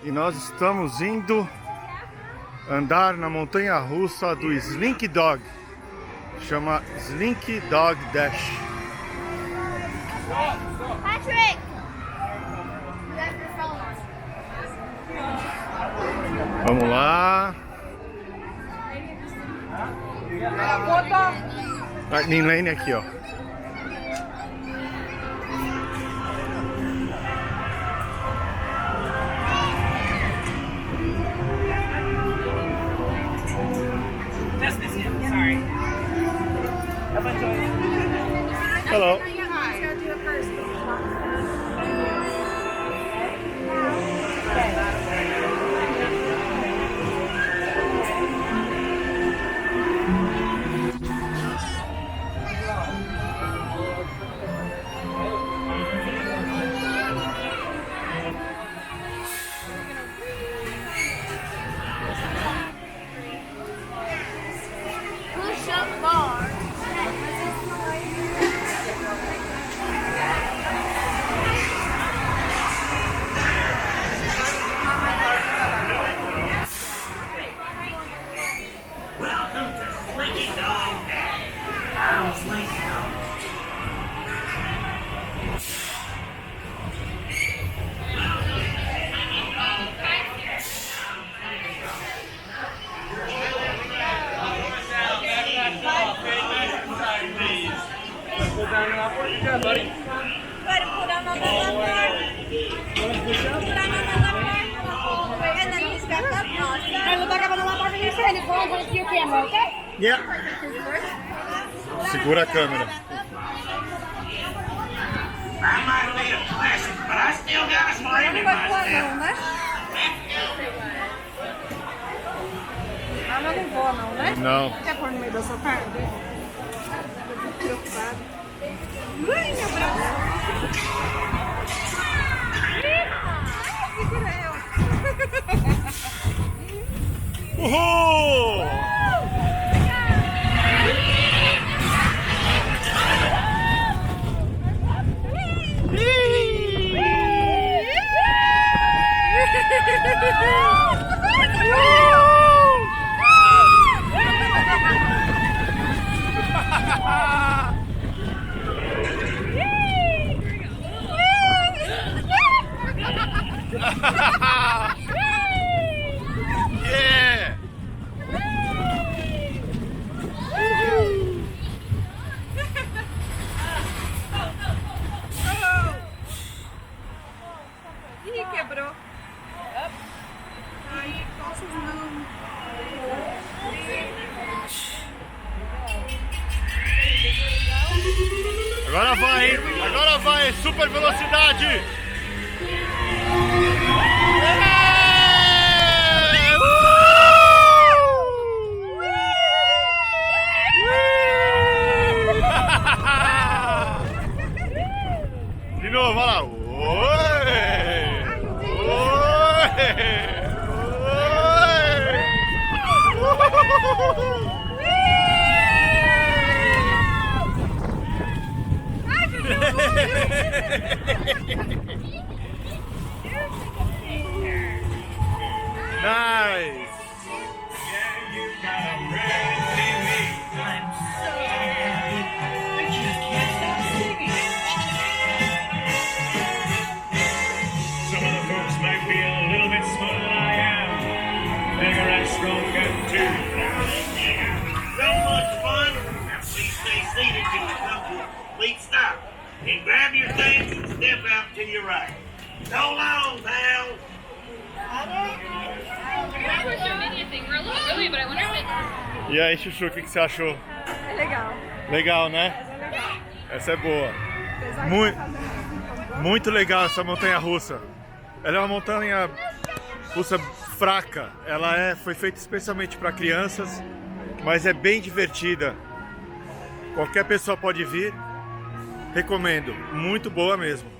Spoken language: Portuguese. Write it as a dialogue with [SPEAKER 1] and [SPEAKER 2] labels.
[SPEAKER 1] E nós estamos indo andar na montanha-russa do Slinky Dog. Chama Slinky Dog Dash.
[SPEAKER 2] Patrick!
[SPEAKER 1] Vamos lá. Lightning Lane aqui, ó. Hello.
[SPEAKER 2] Push-up bar.
[SPEAKER 3] Welcome to Slinky Dog Day. I'm Slinky Dog.
[SPEAKER 1] Yeah. Segura a câmera.
[SPEAKER 3] I might be a classic, but I still got a spring in my step.
[SPEAKER 4] né? Ah, mas não vou não, né?
[SPEAKER 1] Não.
[SPEAKER 4] Quer pôr no meio da sua perna? Eu tô preocupada. Ui, meu braço! Segura eu.
[SPEAKER 1] Uhul! Yeah!
[SPEAKER 4] Ih, quebrou. Ai, calças não.
[SPEAKER 1] Agora vai, hein? Agora vai, super velocidade! De novo, olha lá. Oi! Nice!
[SPEAKER 5] Some of the folks might be a little bit smaller than I am. Bigger and stronger too.
[SPEAKER 3] So much fun. Now please stay seated till we come to a complete stop. And grab your things and step out to your right. So long, pal.
[SPEAKER 1] E aí, Chuchu, o que você achou?
[SPEAKER 4] É legal.
[SPEAKER 1] Legal, né?
[SPEAKER 4] Mas é legal.
[SPEAKER 1] Essa é boa.
[SPEAKER 4] Apesar de
[SPEAKER 1] Muito,
[SPEAKER 4] fazer assim,
[SPEAKER 1] muito legal essa montanha-russa. Ela é uma montanha-russa fraca. Ela foi feita especialmente para crianças, mas é bem divertida. Qualquer pessoa pode vir. Recomendo. Muito boa mesmo.